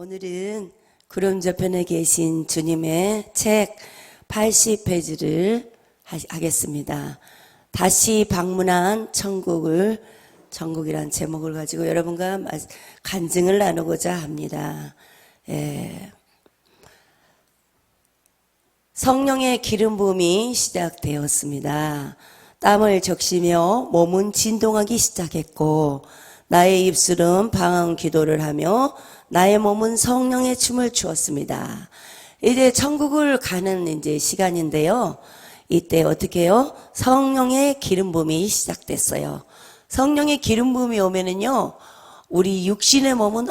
오늘은 구름 저편에 계신 주님의 책 80페이지를 하겠습니다. 다시 방문한 천국이란 제목을 가지고 여러분과 간증을 나누고자 합니다. 성령의 기름 부음이 시작되었습니다. 땀을 적시며 몸은 진동하기 시작했고 나의 입술은 방언 기도를 하며 나의 몸은 성령의 춤을 추었습니다. 이제 천국을 가는 이제 시간인데요. 이때 어떻게 해요? 성령의 기름 부음이 시작됐어요. 성령의 기름 부음이 오면은요, 우리 육신의 몸은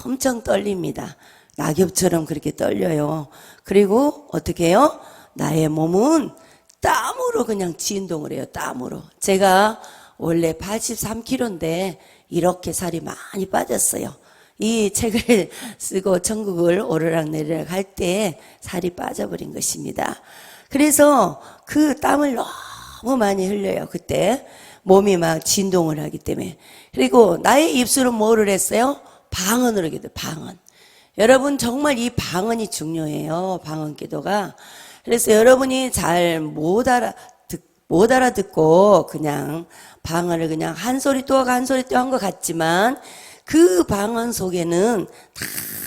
엄청 떨립니다. 낙엽처럼 그렇게 떨려요. 그리고 어떻게 해요? 나의 몸은 땀으로 그냥 진동을 해요. 땀으로. 제가 원래 83kg인데 이렇게 살이 많이 빠졌어요. 이 책을 쓰고 천국을 오르락내리락 할 때 살이 빠져버린 것입니다. 그래서 그 땀을 너무 많이 흘려요. 그때 몸이 막 진동을 하기 때문에. 그리고 나의 입술은 뭐를 했어요? 방언으로 하게 돼요. 방언. 여러분 정말 이 방언이 중요해요. 방언 기도가. 그래서 여러분이 잘 못 알아듣고 그냥 방언을 그냥 한 소리 또 하고 한 소리 또 한 것 같지만 그 방언 속에는 다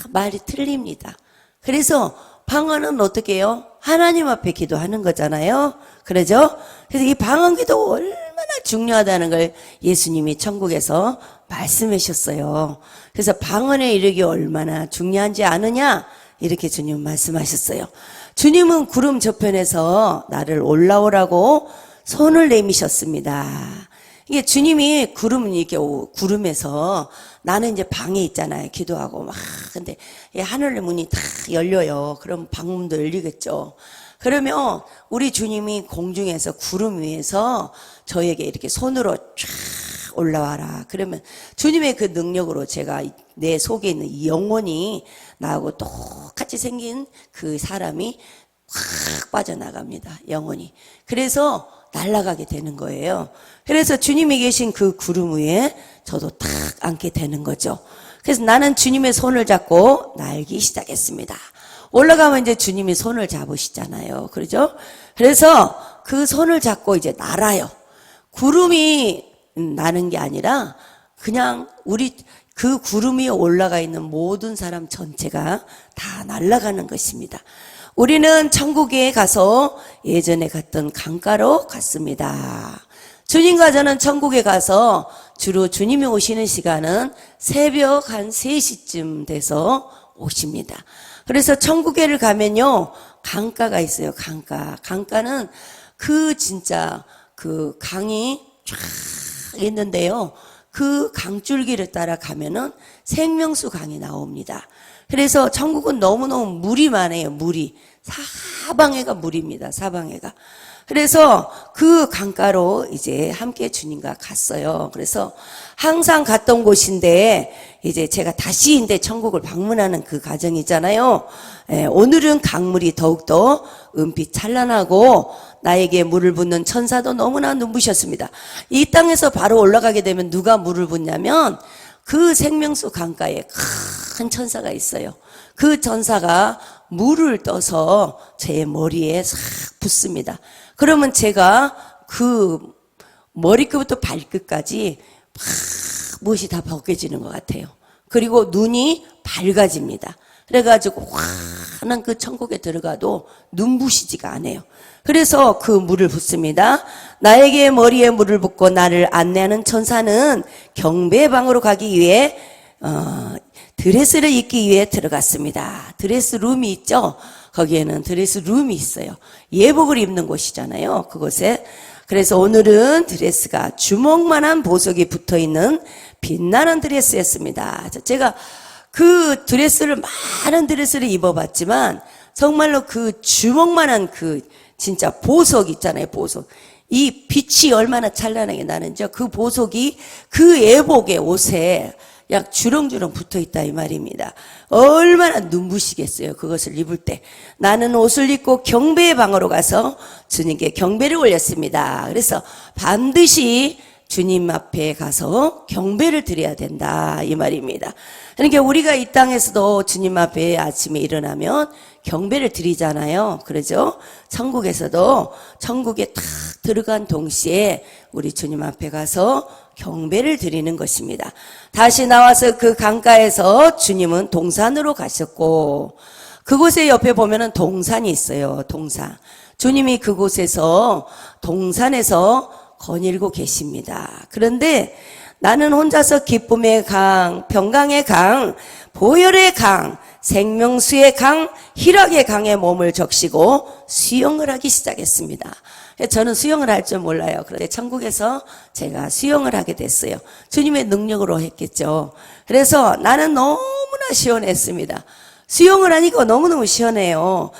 말이 틀립니다. 그래서 방언은 어떻게 해요? 하나님 앞에 기도하는 거잖아요. 그러죠? 그래서 이 방언 기도 얼마나 중요하다는 걸 예수님이 천국에서 말씀해 주셨어요. 그래서 방언에 이르기 얼마나 중요한지 아느냐? 이렇게 주님 말씀하셨어요. 주님은 구름 저편에서 나를 올라오라고 손을 내미셨습니다. 이게 주님이 구름에서 나는 이제 방에 있잖아요. 기도하고 막. 근데 하늘의 문이 다 열려요. 그럼 방문도 열리겠죠. 그러면 우리 주님이 공중에서 구름 위에서 저에게 이렇게 손으로 쫙 올라와라. 그러면 주님의 그 능력으로 제가 내 속에 있는 이 영혼이 나하고 똑같이 생긴 그 사람이 확 빠져나갑니다. 영혼이. 그래서 날아가게 되는 거예요. 그래서 주님이 계신 그 구름 위에 저도 탁 앉게 되는 거죠. 그래서 나는 주님의 손을 잡고 날기 시작했습니다. 올라가면 이제 주님이 손을 잡으시잖아요. 그러죠? 그래서 그 손을 잡고 이제 날아요. 구름이 나는 게 아니라 그냥 그 구름 위에 올라가 있는 모든 사람 전체가 다 날아가는 것입니다. 우리는 천국에 가서 예전에 갔던 강가로 갔습니다. 주님과 저는 천국에 가서 주로 주님이 오시는 시간은 새벽 한 3시쯤 돼서 오십니다. 그래서 천국에를 가면요, 강가가 있어요. 강가는 진짜 그 강이 쫙 있는데요. 그 강줄기를 따라가면은 생명수 강이 나옵니다. 그래서 천국은 너무너무 물이 많아요. 물이. 사방에가 물입니다. 사방에가. 그래서 그 강가로 이제 함께 주님과 갔어요. 그래서 항상 갔던 곳인데 이제 제가 다시 이제 천국을 방문하는 그 과정이잖아요. 오늘은 강물이 더욱더 은빛 찬란하고 나에게 물을 붓는 천사도 너무나 눈부셨습니다. 이 땅에서 바로 올라가게 되면 누가 물을 붓냐면 그 생명수 강가에 큰 천사가 있어요. 그 천사가 물을 떠서 제 머리에 싹 붓습니다. 그러면 제가 그 머리끝부터 발끝까지 막 무엇이 다 벗겨지는 것 같아요. 그리고 눈이 밝아집니다. 그래가지고 환한 그 천국에 들어가도 눈부시지가 않아요. 그래서 그 물을 붓습니다. 나에게 머리에 물을 붓고 나를 안내하는 천사는 경배방으로 가기 위해 드레스를 입기 위해 들어갔습니다. 드레스 룸이 있죠? 거기에는 드레스 룸이 있어요. 예복을 입는 곳이잖아요. 그곳에. 그래서 오늘은 드레스가 주먹만한 보석이 붙어있는 빛나는 드레스였습니다. 제가 그 많은 드레스를 입어봤지만 정말로 그 주먹만한 진짜 보석 있잖아요. 보석. 이 빛이 얼마나 찬란하게 나는지 그 보석이 그 예복의 옷에 약 주렁주렁 붙어있다 이 말입니다. 얼마나 눈부시겠어요. 그것을 입을 때. 나는 옷을 입고 경배의 방으로 가서 주님께 경배를 올렸습니다. 그래서 반드시 주님 앞에 가서 경배를 드려야 된다 이 말입니다. 그러니까 우리가 이 땅에서도 주님 앞에 아침에 일어나면 경배를 드리잖아요. 그러죠? 천국에서도 천국에 탁 들어간 동시에 우리 주님 앞에 가서 경배를 드리는 것입니다. 다시 나와서 그 강가에서 주님은 동산으로 가셨고, 그곳에 옆에 보면은 동산이 있어요. 동산. 주님이 그곳에서 동산에서 거닐고 계십니다. 그런데 나는 혼자서 기쁨의 강, 평강의 강, 보혈의 강, 생명수의 강, 희락의 강에 몸을 적시고 수영을 하기 시작했습니다. 저는 수영을 할 줄 몰라요. 그런데 천국에서 제가 수영을 하게 됐어요. 주님의 능력으로 했겠죠. 그래서 나는 너무나 시원했습니다. 수영을 하니까 너무너무 시원해요.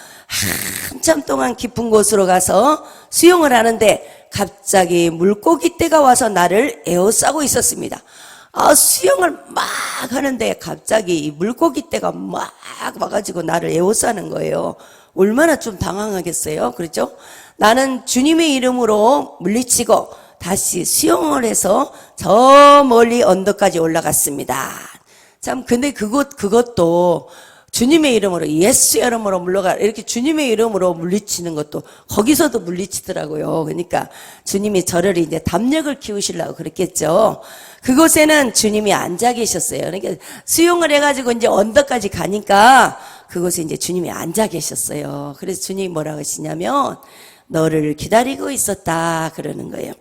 한참 동안 깊은 곳으로 가서 수영을 하는데 갑자기 물고기 떼가 와서 나를 에워싸고 있었습니다. 수영을 막 하는데 갑자기 이 물고기 떼가 막 와가지고 나를 에워싸는 거예요. 얼마나 좀 당황하겠어요. 그렇죠? 나는 주님의 이름으로 물리치고 다시 수영을 해서 저 멀리 언덕까지 올라갔습니다. 참, 근데 그것도 주님의 이름으로, 예수의 이름으로 물러가, 이렇게 주님의 이름으로 물리치는 것도 거기서도 물리치더라고요. 그러니까 주님이 저를 이제 담력을 키우시려고 그랬겠죠. 그곳에는 주님이 앉아 계셨어요. 그러니까 수영을 해가지고 이제 언덕까지 가니까 그곳에 이제 주님이 앉아 계셨어요. 그래서 주님이 뭐라고 하시냐면, 너를 기다리고 있었다 그러는 거예요.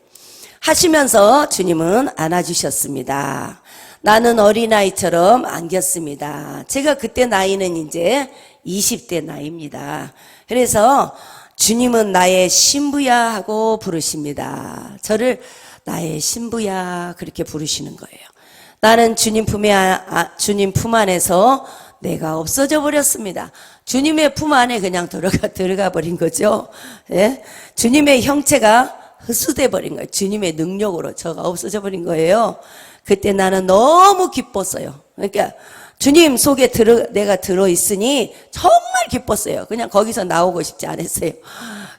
하시면서 주님은 안아주셨습니다. 나는 어린아이처럼 안겼습니다. 제가 그때 나이는 이제 20대 나이입니다. 그래서 주님은 나의 신부야 하고 부르십니다. 저를 나의 신부야 그렇게 부르시는 거예요. 나는 주님 주님 품 안에서 내가 없어져 버렸습니다. 주님의 품 안에 그냥 들어가 버린 거죠. 예? 주님의 형체가 흡수돼 버린 거예요. 주님의 능력으로 저가 없어져 버린 거예요. 그때 나는 너무 기뻤어요. 그러니까 주님 속에 내가 들어있으니 정말 기뻤어요. 그냥 거기서 나오고 싶지 않았어요.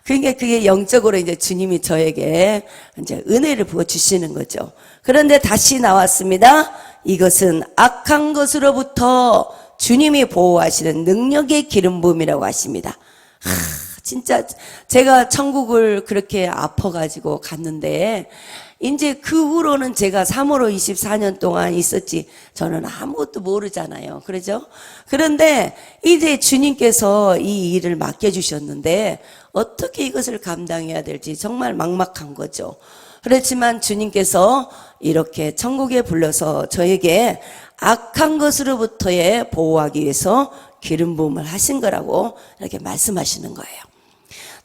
그러니까 그게 영적으로 이제 주님이 저에게 이제 은혜를 부어주시는 거죠. 그런데 다시 나왔습니다. 이것은 악한 것으로부터 주님이 보호하시는 능력의 기름 부음이라고 하십니다. 진짜 제가 천국을 그렇게 아파가지고 갔는데 이제 그 후로는 제가 3월로 24년 동안 있었지 저는 아무것도 모르잖아요. 그러죠? 그런데 이제 주님께서 이 일을 맡겨주셨는데 어떻게 이것을 감당해야 될지 정말 막막한 거죠. 그렇지만 주님께서 이렇게 천국에 불러서 저에게 악한 것으로부터의 보호하기 위해서 기름 부음을 하신 거라고 이렇게 말씀하시는 거예요.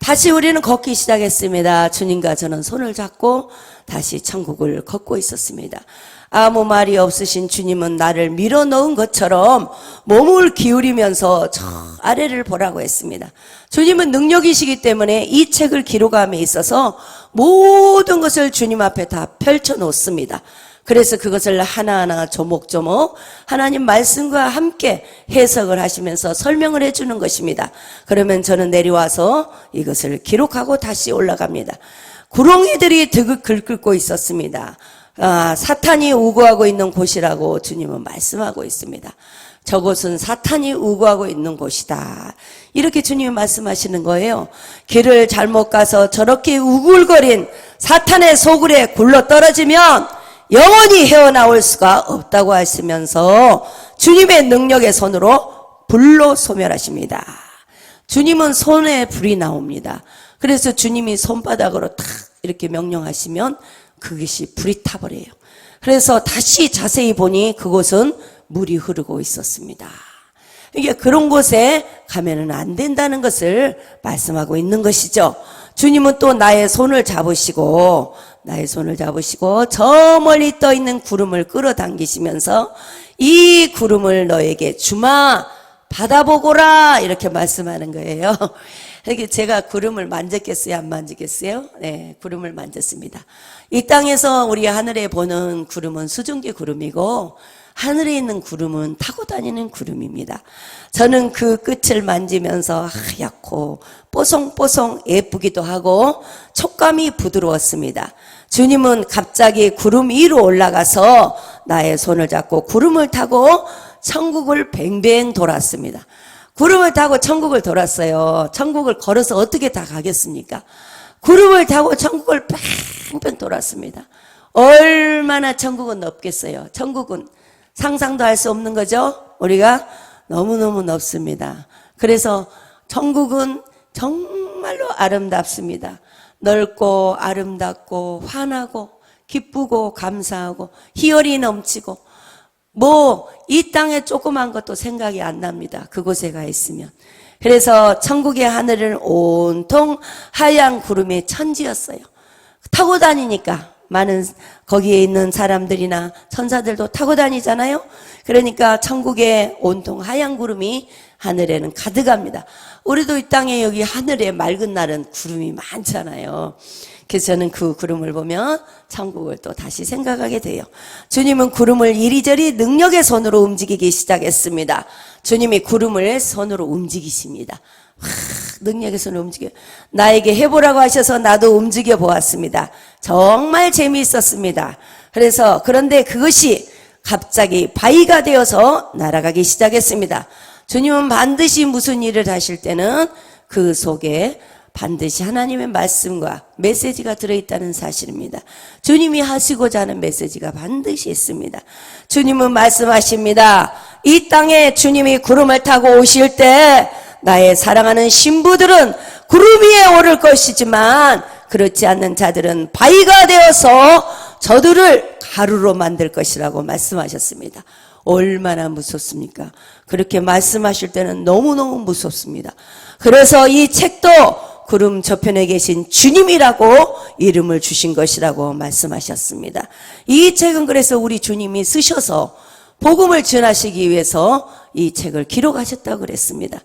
다시 우리는 걷기 시작했습니다. 주님과 저는 손을 잡고 다시 천국을 걷고 있었습니다. 아무 말이 없으신 주님은 나를 밀어넣은 것처럼 몸을 기울이면서 저 아래를 보라고 했습니다. 주님은 능력이시기 때문에 이 책을 기록함에 있어서 모든 것을 주님 앞에 다 펼쳐 놓습니다. 그래서 그것을 하나하나 조목조목 하나님 말씀과 함께 해석을 하시면서 설명을 해주는 것입니다. 그러면 저는 내려와서 이것을 기록하고 다시 올라갑니다. 구렁이들이 긁고 있었습니다. 사탄이 우거하고 있는 곳이라고 주님은 말씀하고 있습니다. 저곳은 사탄이 우거하고 있는 곳이다. 이렇게 주님이 말씀하시는 거예요. 길을 잘못 가서 저렇게 우글거린 사탄의 소굴에 굴러 떨어지면 영원히 헤어나올 수가 없다고 하시면서 주님의 능력의 손으로 불로 소멸하십니다. 주님은 손에 불이 나옵니다. 그래서 주님이 손바닥으로 탁 이렇게 명령하시면 그것이 불이 타버려요. 그래서 다시 자세히 보니 그곳은 물이 흐르고 있었습니다. 이게 그런 곳에 가면은 안 된다는 것을 말씀하고 있는 것이죠. 주님은 또 나의 손을 잡으시고 저 멀리 떠 있는 구름을 끌어당기시면서 이 구름을 너에게 주마 받아보거라 이렇게 말씀하는 거예요. 이렇게 제가 구름을 만졌겠어요? 안 만지겠어요? 네, 구름을 만졌습니다. 이 땅에서 우리 하늘에 보는 구름은 수증기 구름이고 하늘에 있는 구름은 타고 다니는 구름입니다. 저는 그 끝을 만지면서 하얗고 뽀송뽀송 예쁘기도 하고 촉감이 부드러웠습니다. 주님은 갑자기 구름 위로 올라가서 나의 손을 잡고 구름을 타고 천국을 뱅뱅 돌았습니다. 구름을 타고 천국을 돌았어요. 천국을 걸어서 어떻게 다 가겠습니까? 구름을 타고 천국을 뺑뺑 돌았습니다. 얼마나 천국은 넓겠어요. 천국은 상상도 할 수 없는 거죠. 우리가 너무너무 넓습니다. 그래서 천국은 정말로 아름답습니다. 넓고 아름답고 환하고 기쁘고 감사하고 희열이 넘치고 이 땅에 조그만 것도 생각이 안 납니다. 그곳에 가 있으면. 그래서 천국의 하늘은 온통 하얀 구름의 천지였어요. 타고 다니니까 많은 거기에 있는 사람들이나 천사들도 타고 다니잖아요. 그러니까 천국에 온통 하얀 구름이 하늘에는 가득합니다. 우리도 이 땅에 여기 하늘에 맑은 날은 구름이 많잖아요. 그래서 저는 그 구름을 보면 천국을 또 다시 생각하게 돼요. 주님은 구름을 이리저리 능력의 손으로 움직이기 시작했습니다. 주님이 구름을 손으로 움직이십니다. 능력의 손으로 움직여요. 나에게 해보라고 하셔서 나도 움직여 보았습니다. 정말 재미있었습니다. 그런데 그것이 갑자기 바위가 되어서 날아가기 시작했습니다. 주님은 반드시 무슨 일을 하실 때는 그 속에 반드시 하나님의 말씀과 메시지가 들어있다는 사실입니다. 주님이 하시고자 하는 메시지가 반드시 있습니다. 주님은 말씀하십니다. 이 땅에 주님이 구름을 타고 오실 때 나의 사랑하는 신부들은 구름 위에 오를 것이지만 그렇지 않는 자들은 바위가 되어서 저들을 가루로 만들 것이라고 말씀하셨습니다. 얼마나 무섭습니까? 그렇게 말씀하실 때는 너무너무 무섭습니다. 그래서 이 책도 구름 저편에 계신 주님이라고 이름을 주신 것이라고 말씀하셨습니다. 이 책은 그래서 우리 주님이 쓰셔서 복음을 전하시기 위해서 이 책을 기록하셨다고 그랬습니다.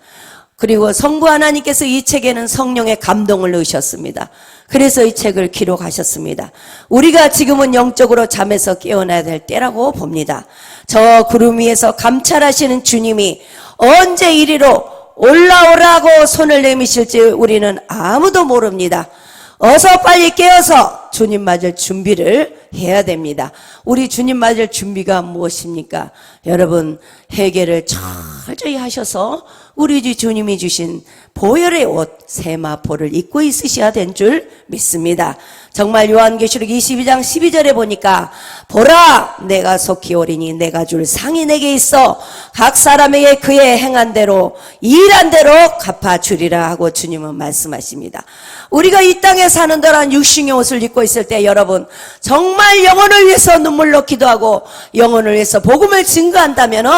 그리고 성부 하나님께서 이 책에는 성령의 감동을 넣으셨습니다. 그래서 이 책을 기록하셨습니다. 우리가 지금은 영적으로 잠에서 깨어나야 될 때라고 봅니다. 저 구름 위에서 감찰하시는 주님이 언제 이리로 올라오라고 손을 내미실지 우리는 아무도 모릅니다. 어서 빨리 깨어서 주님 맞을 준비를 해야 됩니다. 우리 주님 맞을 준비가 무엇입니까? 여러분, 회개를 철저히 하셔서 우리 주님이 주신 보혈의 옷 세마포를 입고 있으셔야 된 줄 믿습니다. 정말 요한계시록 22장 12절에 보니까 보라 내가 속히 오리니 내가 줄 상이 내게 있어 각 사람에게 그의 행한 대로 일한 대로 갚아주리라 하고 주님은 말씀하십니다. 우리가 이 땅에 사는 동안 육신의 옷을 입고 있을 때 여러분 정말 영혼을 위해서 눈물로 기도하고 영혼을 위해서 복음을 증거한다면은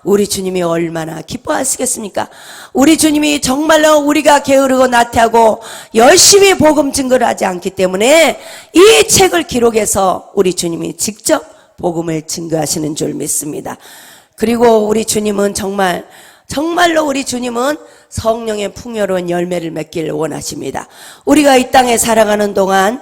우리 주님이 얼마나 기뻐하시겠습니까? 우리 주님이 정말로 우리가 게으르고 나태하고 열심히 복음 증거를 하지 않기 때문에 이 책을 기록해서 우리 주님이 직접 복음을 증거하시는 줄 믿습니다. 그리고 우리 주님은 정말로 우리 주님은 성령의 풍요로운 열매를 맺기를 원하십니다. 우리가 이 땅에 살아가는 동안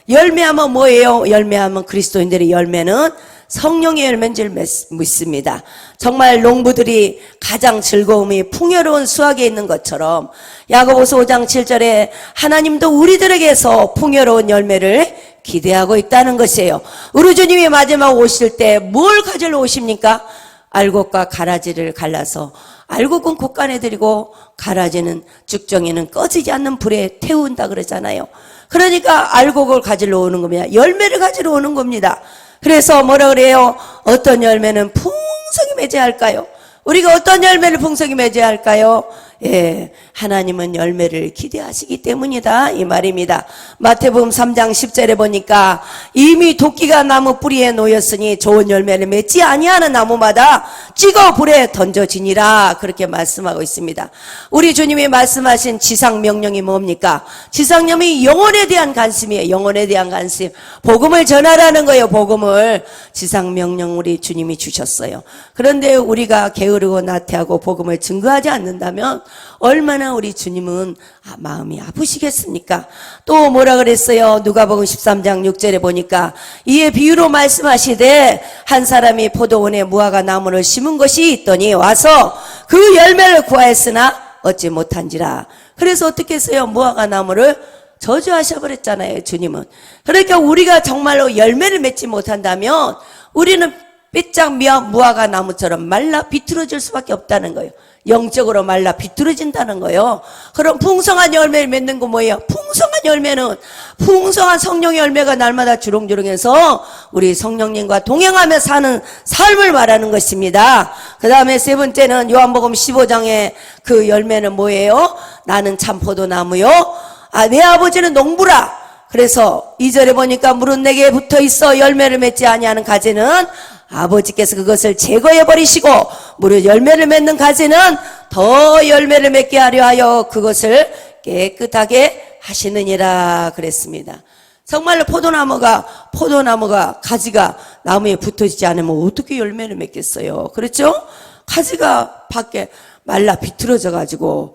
열매하면 뭐예요? 열매하면 그리스도인들의 열매는 성령의 열매인 줄 믿습니다. 정말 농부들이 가장 즐거움이 풍요로운 수확에 있는 것처럼 야고보서 5장 7절에 하나님도 우리들에게서 풍요로운 열매를 기대하고 있다는 것이에요. 우리 주님이 마지막 오실 때 뭘 가지러 오십니까? 알곡과 가라지를 갈라서 알곡은 곡간에 들이고 가라지는 쭉정이는 꺼지지 않는 불에 태운다 그러잖아요. 그러니까 알곡을 가지러 오는 겁니다. 열매를 가지러 오는 겁니다. 그래서 뭐라 그래요? 어떤 열매는 풍성히 맺어야 할까요? 우리가 어떤 열매를 풍성히 맺어야 할까요? 예, 하나님은 열매를 기대하시기 때문이다 이 말입니다. 마태복음 3장 10절에 보니까 이미 도끼가 나무 뿌리에 놓였으니 좋은 열매를 맺지 아니하는 나무마다 찍어 불에 던져지니라 그렇게 말씀하고 있습니다. 우리 주님이 말씀하신 지상명령이 뭡니까? 지상명령이 영혼에 대한 관심이에요. 영혼에 대한 관심. 복음을 전하라는 거예요. 복음을. 지상명령 우리 주님이 주셨어요. 그런데 우리가 게으르고 나태하고 복음을 증거하지 않는다면 얼마나 우리 주님은 마음이 아프시겠습니까? 또 뭐라 그랬어요? 누가복음 13장 6절에 보니까 이에 비유로 말씀하시되 한 사람이 포도원에 무화과 나무를 심은 것이 있더니 와서 그 열매를 구하였으나 얻지 못한지라. 그래서 어떻게 했어요? 무화과 나무를 저주하셔버렸잖아요, 주님은. 그러니까 우리가 정말로 열매를 맺지 못한다면 우리는 삐짝 무화과 나무처럼 말라 비틀어질 수밖에 없다는 거예요. 영적으로 말라 비틀어진다는 거예요. 그럼 풍성한 열매를 맺는 거 뭐예요? 풍성한 열매는 풍성한 성령의 열매가 날마다 주렁주렁해서 우리 성령님과 동행하며 사는 삶을 말하는 것입니다. 그 다음에 세 번째는 요한복음 15장의 그 열매는 뭐예요? 나는 참 포도나무요. 내 아버지는 농부라. 그래서 2절에 보니까 물은 내게 붙어 있어 열매를 맺지 아니하는 가지는 아버지께서 그것을 제거해 버리시고 무릇 열매를 맺는 가지는 더 열매를 맺게 하려 하여 그것을 깨끗하게 하시느니라 그랬습니다. 정말로 포도나무가 가지가 나무에 붙어지지 않으면 어떻게 열매를 맺겠어요? 그렇죠? 가지가 밖에 말라 비틀어져 가지고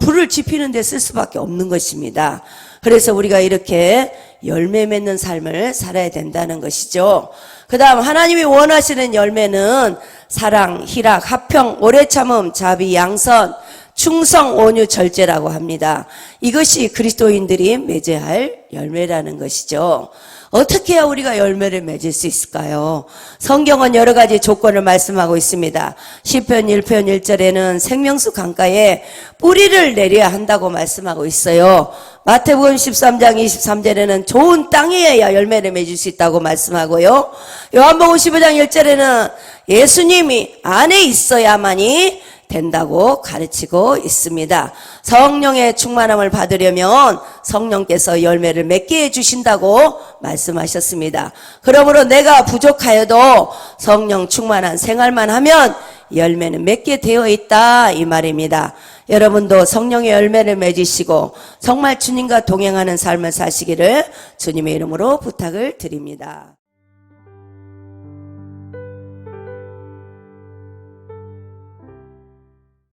불을 지피는 데 쓸 수밖에 없는 것입니다. 그래서 우리가 이렇게 열매 맺는 삶을 살아야 된다는 것이죠. 그 다음 하나님이 원하시는 열매는 사랑, 희락, 화평, 오래 참음, 자비, 양선, 충성, 온유, 절제라고 합니다. 이것이 그리스도인들이 맺어야 할 열매라는 것이죠. 어떻게 해야 우리가 열매를 맺을 수 있을까요? 성경은 여러 가지 조건을 말씀하고 있습니다. 시편 1편 1절에는 생명수 강가에 뿌리를 내려야 한다고 말씀하고 있어요. 마태복음 13장 23절에는 좋은 땅이어야 열매를 맺을 수 있다고 말씀하고요. 요한복음 15장 1절에는 예수님이 안에 있어야만이 된다고 가르치고 있습니다. 성령의 충만함을 받으려면 성령께서 열매를 맺게 해주신다고 말씀하셨습니다. 그러므로 내가 부족하여도 성령 충만한 생활만 하면 열매는 맺게 되어 있다 이 말입니다. 여러분도 성령의 열매를 맺으시고 정말 주님과 동행하는 삶을 사시기를 주님의 이름으로 부탁을 드립니다.